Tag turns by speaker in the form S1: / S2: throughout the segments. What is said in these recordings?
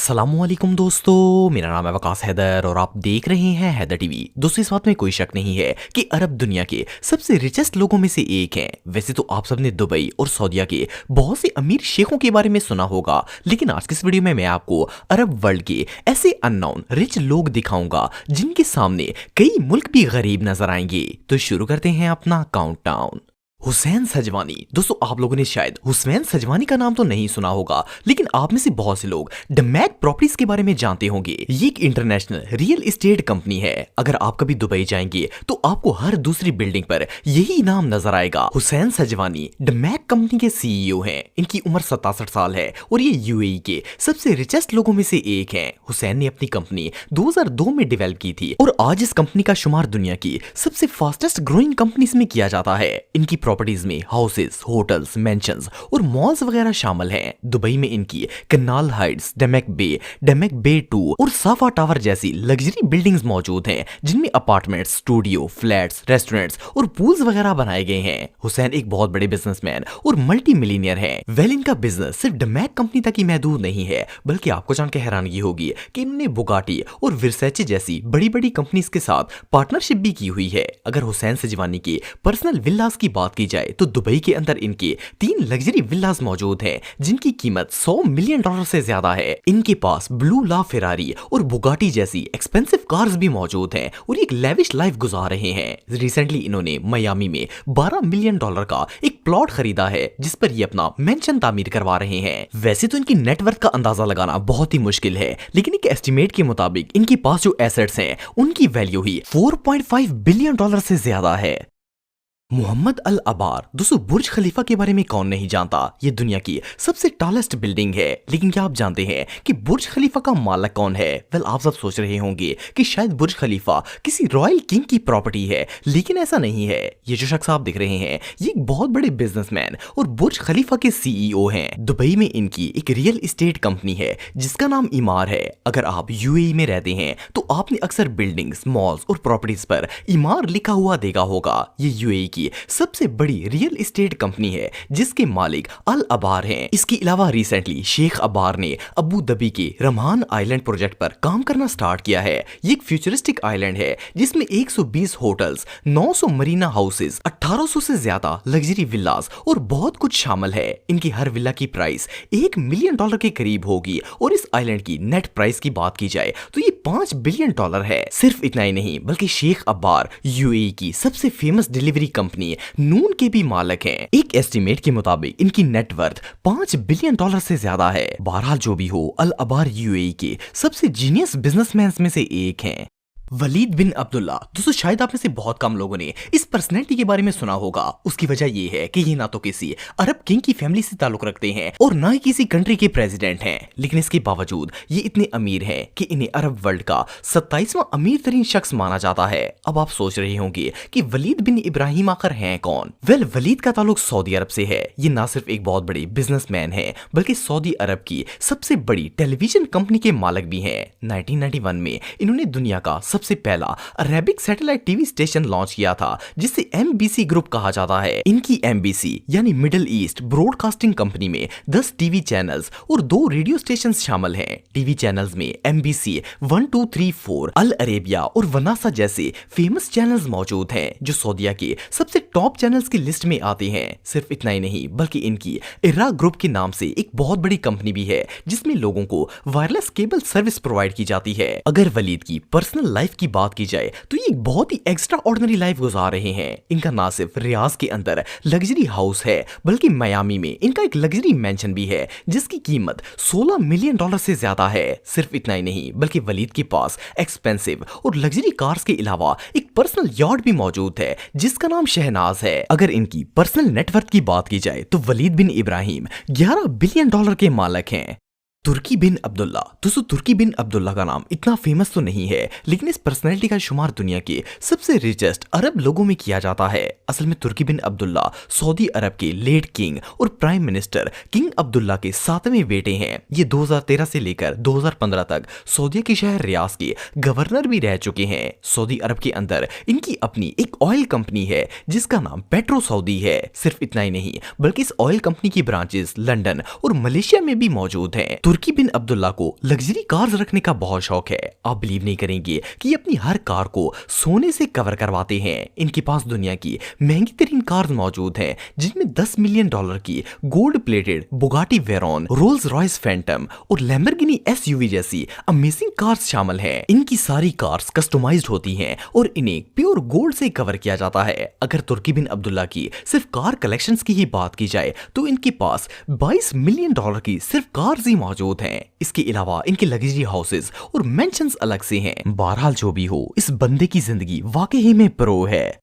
S1: अस्सलामुअलैकुम दोस्तों, मेरा नाम है वकास हैदर और आप देख रहे हैं हैदर टीवी। दोस्तों, इस बात में कोई शक नहीं है कि अरब दुनिया के सबसे रिचेस्ट लोगों में से एक हैं। वैसे तो आप सबने दुबई और सऊदीया के बहुत से अमीर शेखों के बारे में सुना होगा, लेकिन आज की इस वीडियो में मैं आपको अरब वर्ल्ड के ऐसे अननोन रिच लोग दिखाऊंगा जिनके सामने कई मुल्क भी गरीब नजर आएंगे। तो शुरू करते हैं अपना काउंटडाउन। हुसैन सजवानी। दोस्तों, आप लोगों ने शायद हुसैन सजवानी का नाम तो नहीं सुना होगा, लेकिन आप में से बहुत से लोग डमैक प्रॉपर्टीज के बारे में जानते होंगे। ये एक इंटरनेशनल रियल एस्टेट कंपनी है। अगर आप कभी दुबई जाएंगे तो आपको हर दूसरी बिल्डिंग पर यही नाम नजर आएगा। हुसैन सजवानी डमैक कंपनी के सीईओ हैं। इनकी उम्र 67 साल है और ये यूएई के सबसे रिचेस्ट लोगों में से एक हैं। हुसैन ने अपनी कंपनी 2002 में डेवलप की थी और आज इस कंपनी का शुमार दुनिया की सबसे फास्टेस्ट ग्रोइंग कंपनीज में किया जाता है। इनकी प्रॉपर्टीज में हाउसेस, होटल्स, मेंशंस और मॉल्स वगैरह शामिल हैं। दुबई में इनकी कनाल हाइट्स, डमैक बे 2 और साफा टावर जैसी लग्जरी बिल्डिंग्स मौजूद हैं, जिनमें अपार्टमेंट्स, स्टूडियो, फ्लैट्स, रेस्टोरेंट्स और पूल्स वगैरह बनाए गए हैं। हुसैन एक बहुत बड़े बिजनेसमैन और मल्टी मिलीनियर हैं। वेल, इनका बिजनेस सिर्फ डमैक कंपनी तक ही महदूद नहीं है, बल्कि आपको जानकर हैरानगी होगी कि इन्होंने बुगाटी और वर्साचे जैसी बड़ी बड़ी कंपनीज के साथ पार्टनरशिप भी की हुई है। अगर हुसैन सजवानी की पर्सनल विल्लास की बात की जाए तो दुबई के अंदर इनके 3 लग्जरी विल्लास मौजूद हैं, जिनकी कीमत $100 मिलियन से ज्यादा है। इनके पास ब्लू ला फेरारी और बुगाटी जैसी एक्सपेंसिव कार्स भी मौजूद हैं और एक लेविश लाइफ गुजार रहे हैं। रिसेंटली इन्होंने मियामी में $12 मिलियन का एक प्लॉट खरीदा है, जिस पर ये अपना मेंशन तामीर करवा रहे हैं। वैसे तो इनकी नेटवर्थ का अंदाजा लगाना बहुत ही मुश्किल है, लेकिन एक एस्टिमेट के मुताबिक इनके पास जो एसेट्स हैं उनकी वैल्यू ही $4.5 बिलियन से ज्यादा है। मोहम्मद अल अबार। दोस्तों, बुर्ज खलीफा के बारे में कौन नहीं जानता। ये दुनिया की सबसे टॉलेस्ट बिल्डिंग है, लेकिन क्या आप जानते हैं कि बुर्ज खलीफा का मालिक कौन है? वेल, आप सब सोच रहे होंगे कि शायद बुर्ज खलीफा किसी रॉयल किंग की प्रॉपर्टी है, लेकिन ऐसा नहीं है। ये जो शख्स आप दिख रहे हैं, ये एक बहुत बड़े बिजनेसमैन और बुर्ज खलीफा के सीईओ हैं। दुबई में इनकी एक रियल एस्टेट कंपनी है जिसका नाम इमार है। अगर आप यूएई में रहते हैं तो आपने अक्सर बिल्डिंग्स, मॉल्स और प्रॉपर्टीज पर इमार लिखा हुआ देखा होगा। ये यूएई की सबसे बड़ी रियल एस्टेट कंपनी है जिसके मालिक अल अबार हैं। इसके अलावा रिसेंटली शेख अबार ने अबू धाबी के रमहान आइलैंड प्रोजेक्ट पर काम करना स्टार्ट किया है। ये एक फ्यूचरिस्टिक आइलैंड है जिसमें 120 होटल्स, 900 मरीना हाउसेस, 1800 से ज्यादा लग्जरी विल्लास और बहुत कुछ शामिल है। इनकी हर विल्ला की प्राइस $1 मिलियन के करीब होगी और इस आइलैंड की नेट प्राइस की बात की जाए तो ये $5 बिलियन है। सिर्फ इतना ही नहीं, बल्कि शेख अबार यूएई की सबसे फेमस डिलीवरी कंपनी नून के भी मालिक हैं। एक एस्टिमेट के मुताबिक इनकी नेटवर्थ $5 बिलियन से ज्यादा है। बहरहाल जो भी हो, अल अबार यूएई के सबसे जीनियस बिजनेसमैन में से एक हैं। वलीद बिन अब्दुल्ला। दोस्तों, शायद आप में से बहुत कम लोगों ने इस पर्सनैलिटी के बारे में सुना होगा। उसकी वजह यह है कि ये ना तो किसी अरब किंग की फैमिली से ताल्लुक रखते हैं और ना ही किसी कंट्री के प्रेसिडेंट हैं, लेकिन इसके बावजूद ये इतने अमीर हैं कि इन्हें अरब वर्ल्ड का 27वां अमीर तरीन शख्स माना जाता है। अब आप सोच रहे होंगे कि वलीद बिन इब्राहिम आखिर हैं कौन? वेल, वलीद का ताल्लुक सऊदी अरब से है। ये ना सिर्फ एक बहुत बड़े बिजनेसमैन है, बल्कि सऊदी अरब की सबसे बड़ी टेलीविजन कंपनी के मालिक भी हैं। 1991 में इन्होंने दुनिया का सबसे पहला Arabic satellite TV station launch किया था, जिसे एमबीसी ग्रुप कहा जाता है। इनकी एमबीसी यानी मिडिल ईस्ट ब्रॉडकास्टिंग कंपनी में 10 टीवी चैनल्स और 2 रेडियो स्टेशन शामिल हैं। टीवी चैनल्स में एमबीसी 1, 2, 3, 4, अल अरेबिया और वनासा जैसे फेमस चैनल्स मौजूद हैं, जो सऊदीया के सबसे टॉप चैनल्स की लिस्ट में आते हैं। सिर्फ इतना ही नहीं, बल्कि इनकी इरा ग्रुप के नाम से एक बहुत बड़ी कंपनी भी है, जिसमें लोगों को वायरलेस केबल सर्विस प्रोवाइड की जाती है। अगर वलीद की पर्सनल लाइफ की बात की जाए तो ये एक बहुत ही एक्स्ट्रा ऑर्डिनरी लाइफ गुजार रहे हैं। इनका ना सिर्फ रियाज के अंदर लग्जरी हाउस है, बल्कि मियामी में इनका एक लग्जरी मेंशन भी है, जिसकी कीमत $16 मिलियन से ज्यादा है। सिर्फ इतना ही नहीं, बल्कि वलीद के पास एक्सपेंसिव और लग्जरी कार्स के अलावा एक पर्सनल यार्ड भी मौजूद है, जिसका नाम शहनाज है। अगर इनकी पर्सनल नेटवर्थ की बात की जाए तो वलीद बिन इब्राहिम $11 बिलियन के मालिक हैं। तुर्की बिन अब्दुल्ला। दोस्तों, तुर्की बिन अब्दुल्ला का नाम इतना फेमस तो नहीं है, लेकिन इस पर्सनैलिटी का शुमार दुनिया के सबसे रिचेस्ट अरब लोगों में किया जाता है। असल में तुर्की बिन अब्दुल्ला सऊदी अरब के लेट किंग और प्राइम मिनिस्टर किंग अब्दुल्ला के 7वें बेटे हैं। ये 2013 से लेकर 2015 तक सऊदीया के शहर रियाज के गवर्नर भी रह चुके हैं। सऊदी अरब के अंदर इनकी अपनी एक ऑयल कंपनी है जिसका नाम पेट्रो सऊदी है। सिर्फ इतना ही नहीं, बल्कि इस ऑयल कंपनी की ब्रांचेस लंदन और मलेशिया में भी मौजूद हैं। तुर्की बिन अब्दुल्ला को लग्जरी कार्स रखने का बहुत शौक है। आप बिलीव नहीं करेंगे कि ये अपनी हर कार को सोने से कवर करवाते हैं। इनके पास दुनिया की महंगी तरीन कार्स मौजूद हैं, जिनमें $10 मिलियन की gold plated Bugatti Veyron, Rolls Royce Phantom और लैम्बोर्गिनी एसयूवी जैसी अमेजिंग कार्स शामिल हैं। इनकी सारी कार्स कस्टमाइज्ड होती हैं और इन्हें प्योर गोल्ड से कवर किया जाता है। अगर तुर्की बिन अब्दुल्ला की सिर्फ कार कलेक्शंस की ही बात की जाए तो इनके पास $22 मिलियन की सिर्फ कार्स ही मौजूद हैं। इसके अलावा इनके लग्जरी हाउसेस और मेंशंस अलग से हैं। बहरहाल जो भी हो, इस बंदे की जिंदगी वाकई में प्रो है।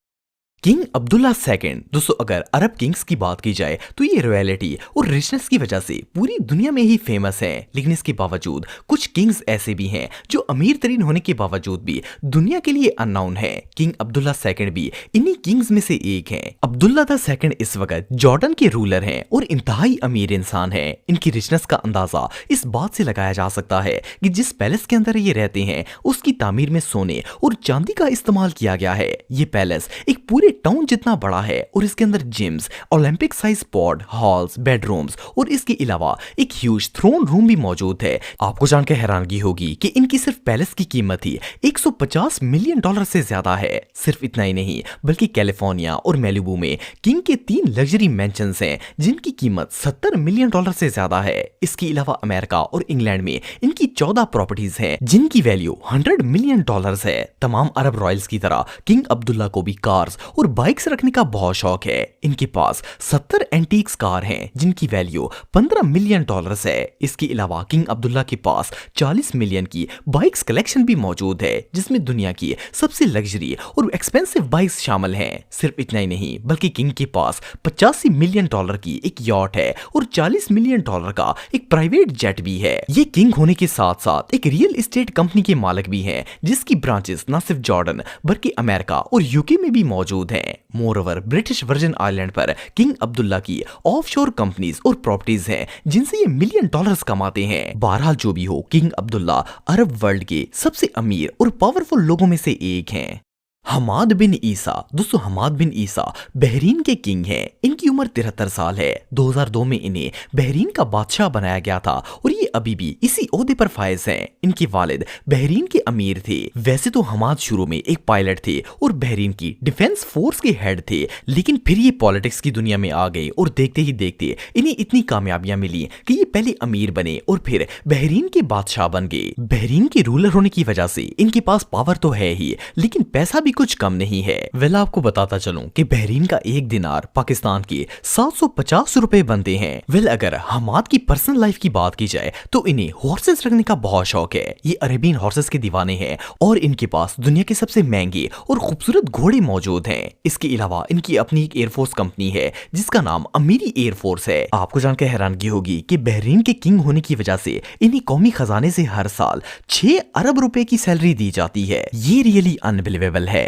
S1: King Abdullah second. दोस्तों, अगर अरब किंग्स की बात की जाए तो ये रॉयलिटी और रिचनेस की वजह से पूरी दुनिया में ही फेमस है, लेकिन इसके बावजूद कुछ किंग्स ऐसे भी हैं जो अमीर तरीन होने के बावजूद भी दुनिया के लिए अननोन है। किंग अब्दुल्ला सेकंड भी इन्हीं किंग्स में से एक हैं। अब्दुल्ला द सेकंड इस वक्त जॉर्डन के रूलर हैं और इंतहाई अमीर इंसान हैं। इनकी रिचनेस का अंदाजा इस बात से लगाया जा सकता है कि जिस पैलेस के अंदर ये रहते हैं उसकी तामीर में सोने और चांदी का इस्तेमाल किया गया है। ये पैलेस एक पूरे टाउन जितना बड़ा है और इसके अंदर gyms, Olympic size pool, halls, bedrooms और इसके अलावा एक ह्यूज थ्रोन रूम भी मौजूद है। आपको जानकर हैरानगी होगी कि इनकी सिर्फ पैलेस की कीमत ही $150 मिलियन से ज्यादा है। सिर्फ इतना ही नहीं, बल्कि कैलिफोर्निया और मेलिबू में किंग के 3 लग्जरी मैंशंस हैं जिनकी कीमत $70 मिलियन से ज्यादा है। इसके अलावा अमेरिका और इंग्लैंड में इनकी 14 प्रॉपर्टीज हैं जिनकी वैल्यू $100 मिलियन है। तमाम अरब रॉयल्स की तरह किंग अब्दुल्ला को भी कार्स और बाइक्स रखने का बहुत शौक है। इनके पास 70 एंटीक्स कार हैं जिनकी वैल्यू $15 मिलियन है। इसके अलावा किंग अब्दुल्ला के पास 40 मिलियन की बाइक्स कलेक्शन भी मौजूद है, जिसमें दुनिया की सबसे लग्जरी और एक्सपेंसिव बाइक्स शामिल हैं। सिर्फ इतना ही नहीं, बल्कि किंग के पास $85 मिलियन की एक यॉट है और $40 मिलियन का एक प्राइवेट जेट भी है। ये किंग होने के साथ साथ एक रियल एस्टेट कंपनी के मालिक भी हैं, जिसकी ब्रांचेस न सिर्फ जॉर्डन बल्कि अमेरिका और यूके में भी मौजूद हैं। मोरओवर ब्रिटिश वर्जिन आइलैंड पर किंग अब्दुल्ला की ऑफशोर कंपनीज और प्रॉपर्टीज हैं जिनसे ये मिलियन डॉलर्स कमाते हैं। बहरहाल जो भी हो, किंग अब्दुल्ला अरब वर्ल्ड के सबसे अमीर और पावरफुल लोगों में से एक हैं। हमाद बिन ईसा। दोस्तों, हमाद बिन ईसा बहरीन के किंग हैं। इनकी उम्र 73 साल है। 2002 में इन्हें बहरीन का बादशाह बनाया गया था और ये अभी भी इसी ओहदे पर फायज हैं। इनके वालिद बहरीन के अमीर थे। वैसे तो हमाद शुरू में एक पायलट थे और बहरीन की डिफेंस फोर्स के हेड थे, लेकिन फिर ये पॉलिटिक्स की दुनिया में आ गए और देखते ही देखते इन्हें इतनी कामयाबियां मिली कि ये पहले अमीर बने और फिर बहरीन के बादशाह बन गए। बहरीन के रूलर होने की वजह से इनके पास पावर तो है ही, लेकिन पैसा भी कुछ कम नहीं है। वेल, आपको बताता चलूं कि बहरीन का एक दिनार पाकिस्तान के 750 रुपए बनते हैं। वेल, अगर हमाद की पर्सनल लाइफ की बात की जाए तो इन्हें हॉर्सेस रखने का बहुत शौक है। ये अरेबियन हॉर्सेस के दीवाने हैं और इनके पास दुनिया के सबसे महंगे और खूबसूरत घोड़े मौजूद हैं। इसके अलावा इनकी अपनी एक एयरफोर्स कंपनी है जिसका नाम अमीरी एयरफोर्स है। आपको जानकर हैरानगी होगी कि बहरीन के किंग होने की वजह से इन्हें कौमी खजाने से हर साल 6 अरब रुपए की सैलरी दी जाती है। ये रियली अनबिलीवेबल है।